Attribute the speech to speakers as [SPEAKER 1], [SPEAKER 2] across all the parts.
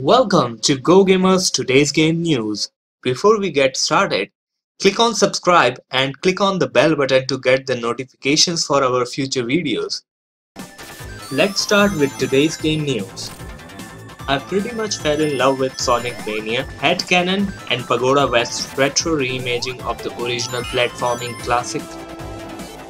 [SPEAKER 1] Welcome to Go Gamers Today's Game News. Before we get started, click on subscribe and click on the bell button to get the notifications for our future videos. Let's start with today's game news. I pretty much fell in love with Sonic Mania, Headcanon and Pagoda West's retro reimaging of the original platforming classic.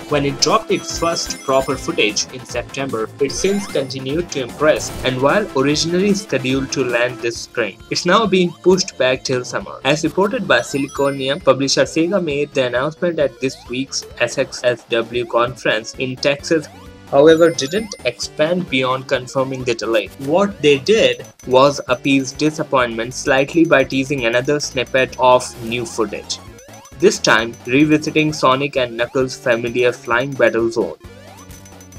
[SPEAKER 1] When it dropped its first proper footage in September, it since continued to impress, and while originally scheduled to land this spring, it's now being pushed back till summer. As reported by Siliconia, publisher Sega made the announcement at this week's SXSW conference in Texas, however didn't expand beyond confirming the delay. What they did was appease disappointment slightly by teasing another snippet of new footage. This time, revisiting Sonic and Knuckles' familiar flying battle zone.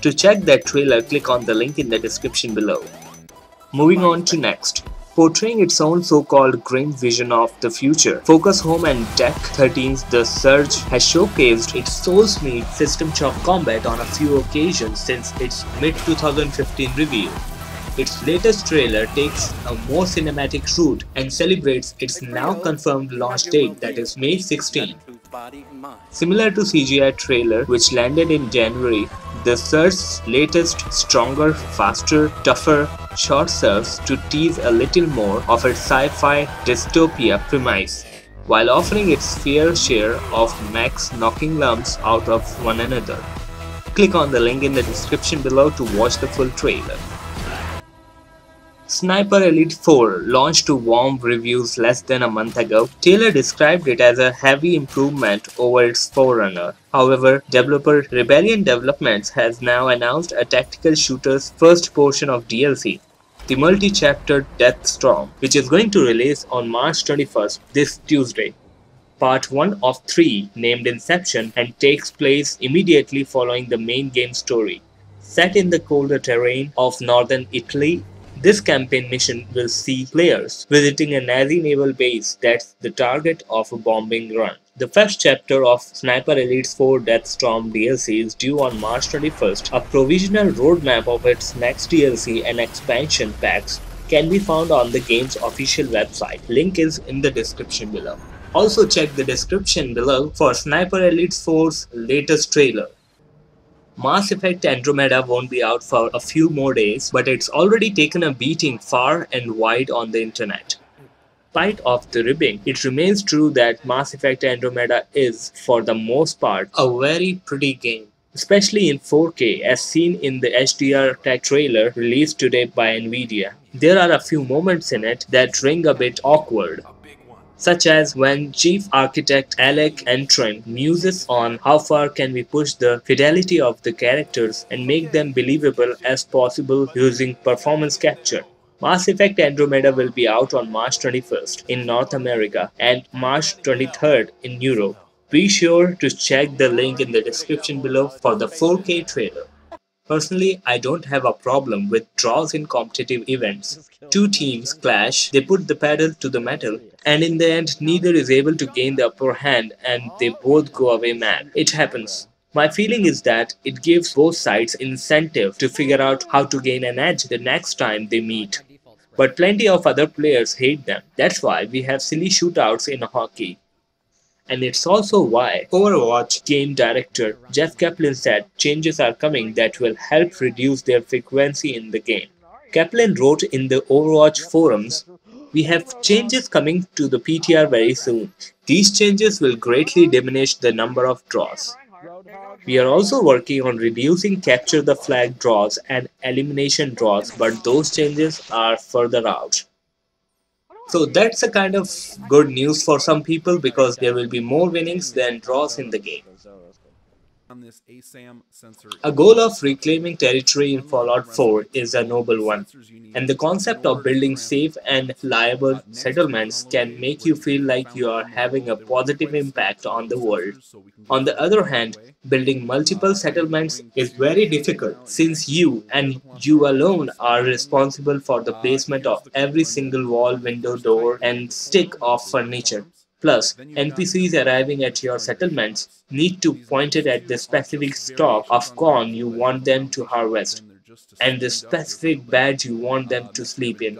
[SPEAKER 1] To check that trailer, click on the link in the description below. Moving on to next. Portraying its own so-called grim vision of the future, Focus Home and Deck 13's The Surge has showcased its Soul's Meat system chop combat on a few occasions since its mid-2015 reveal. Its latest trailer takes a more cinematic route and celebrates its now confirmed launch date, that is May 16. Similar to CGI trailer which landed in January, The Surge's latest stronger, faster, tougher shot serves to tease a little more of its sci-fi dystopia premise, while offering its fair share of mechs knocking lumps out of one another. Click on the link in the description below to watch the full trailer. Sniper Elite 4 launched to warm reviews less than a month ago. Taylor described it as a heavy improvement over its forerunner. However, developer Rebellion Developments has now announced a tactical shooter's first portion of DLC, the multi-chapter Deathstorm, which is going to release on March 21st, this Tuesday. Part 1 of 3, named Inception, and takes place immediately following the main game story. Set in the colder terrain of northern Italy, this campaign mission will see players visiting a Nazi naval base that's the target of a bombing run. The first chapter of Sniper Elite 4 Deathstorm DLC is due on March 21st. A provisional roadmap of its next DLC and expansion packs can be found on the game's official website. Link is in the description below. Also check the description below for Sniper Elite 4's latest trailer. Mass Effect Andromeda won't be out for a few more days, but it's already taken a beating far and wide on the internet. Despite of the ribbing, it remains true that Mass Effect Andromeda is, for the most part, a very pretty game, especially in 4K as seen in the HDR tech trailer released today by Nvidia. There are a few moments in it that ring a bit awkward, such as when Chief Architect Alec Entrin muses on how far can we push the fidelity of the characters and make them believable as possible using performance capture. Mass Effect Andromeda will be out on March 21st in North America and March 23rd in Europe. Be sure to check the link in the description below for the 4K trailer. Personally, I don't have a problem with draws in competitive events. Two teams clash, they put the pedal to the metal, and in the end neither is able to gain the upper hand and they both go away mad. It happens. My feeling is that it gives both sides incentive to figure out how to gain an edge the next time they meet. But plenty of other players hate them. That's why we have silly shootouts in hockey. And it's also why Overwatch game director Jeff Kaplan said changes are coming that will help reduce their frequency in the game. Kaplan wrote in the Overwatch forums, "We have changes coming to the PTR very soon. These changes will greatly diminish the number of draws. We are also working on reducing capture the flag draws and elimination draws, but those changes are further out." So that's a kind of good news for some people because there will be more winnings than draws in the game. A goal of reclaiming territory in Fallout 4 is a noble one, and the concept of building safe and reliable settlements can make you feel like you are having a positive impact on the world. On the other hand, building multiple settlements is very difficult since you and you alone are responsible for the placement of every single wall, window, door, and stick of furniture. Plus, NPCs arriving at your settlements need to point it at the specific stalk of corn you want them to harvest, and the specific bed you want them to sleep in.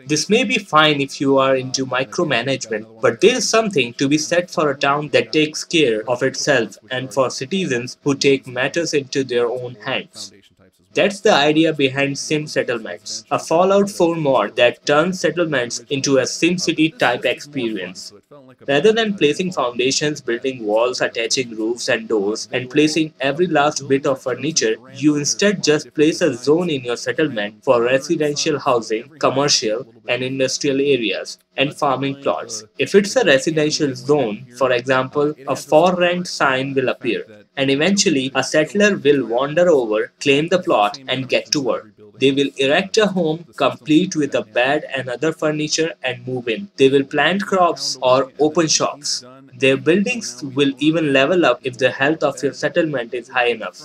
[SPEAKER 1] This may be fine if you are into micromanagement, but there is something to be said for a town that takes care of itself and for citizens who take matters into their own hands. That's the idea behind Sim Settlements, a Fallout 4 mod that turns settlements into a SimCity type experience. Rather than placing foundations, building walls, attaching roofs and doors, and placing every last bit of furniture, you instead just place a zone in your settlement for residential housing, commercial, and industrial areas, and farming plots. If it's a residential zone, for example, a for rent sign will appear, and eventually a settler will wander over, claim the plot, and get to work. They will erect a home complete with a bed and other furniture and move in. They will plant crops or open shops. Their buildings will even level up if the health of your settlement is high enough.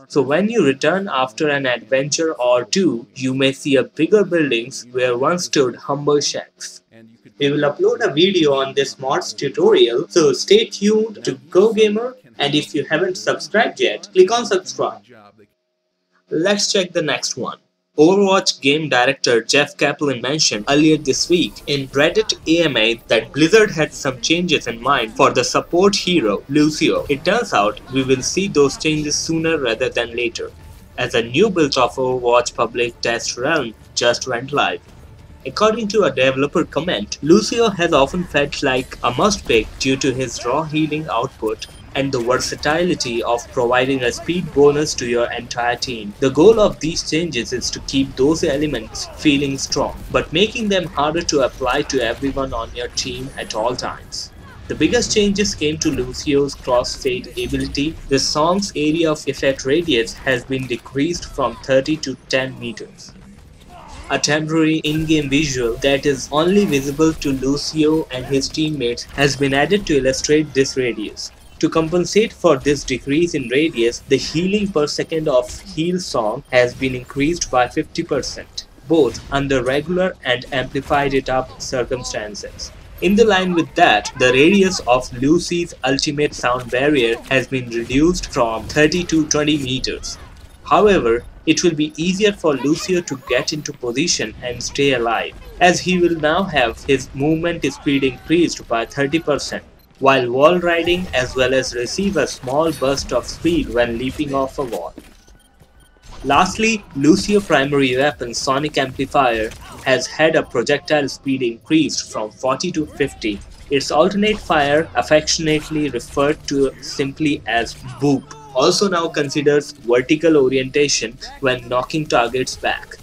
[SPEAKER 1] So when you return after an adventure or two, you may see a bigger buildings where once stood humble shacks. We will upload a video on this mods tutorial, so stay tuned to Go Gamer, and if you haven't subscribed yet, click on subscribe. Let's check the next one. Overwatch game director Jeff Kaplan mentioned earlier this week in Reddit AMA that Blizzard had some changes in mind for the support hero, Lúcio. It turns out we will see those changes sooner rather than later, as a new build of Overwatch public test realm just went live. According to a developer comment, Lúcio has often felt like a must-pick due to his raw healing output and the versatility of providing a speed bonus to your entire team. The goal of these changes is to keep those elements feeling strong, but making them harder to apply to everyone on your team at all times. The biggest changes came to Lucio's crossfade ability. The song's area of effect radius has been decreased from 30 to 10 meters. A temporary in-game visual that is only visible to Lúcio and his teammates has been added to illustrate this radius. To compensate for this decrease in radius, the healing per second of heal song has been increased by 50%, both under regular and amplified it up circumstances. In the line with that, the radius of Lucy's ultimate sound barrier has been reduced from 30 to 20 meters. However, it will be easier for Lúcio to get into position and stay alive, as he will now have his movement speed increased by 30%. While wall riding, as well as receive a small burst of speed when leaping off a wall. Lastly, Lúcio primary weapon Sonic Amplifier has had a projectile speed increased from 40 to 50. Its alternate fire, affectionately referred to simply as Boop, also now considers vertical orientation when knocking targets back.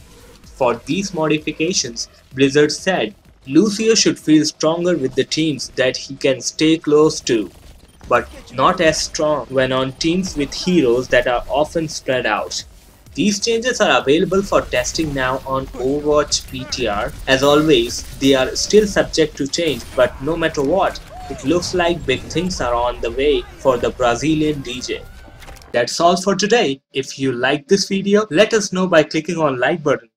[SPEAKER 1] For these modifications, Blizzard said, Lúcio should feel stronger with the teams that he can stay close to, but not as strong when on teams with heroes that are often spread out. These changes are available for testing now on Overwatch PTR. As always, they are still subject to change, but no matter what, it looks like big things are on the way for the Brazilian DJ. That's all for today. If you like this video, let us know by clicking on like button.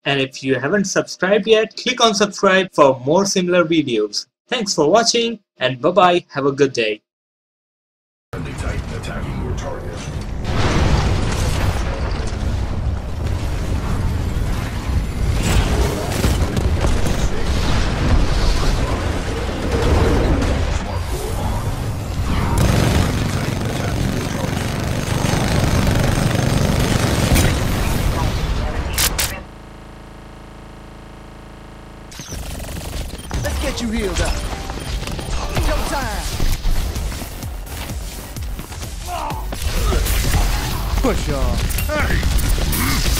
[SPEAKER 1] And if you haven't subscribed yet, click on subscribe for more similar videos. Thanks for watching, and bye bye, have a good day.
[SPEAKER 2] Friendly Titan attacking your target.
[SPEAKER 3] Get you healed up. Go time. Push on. Hey.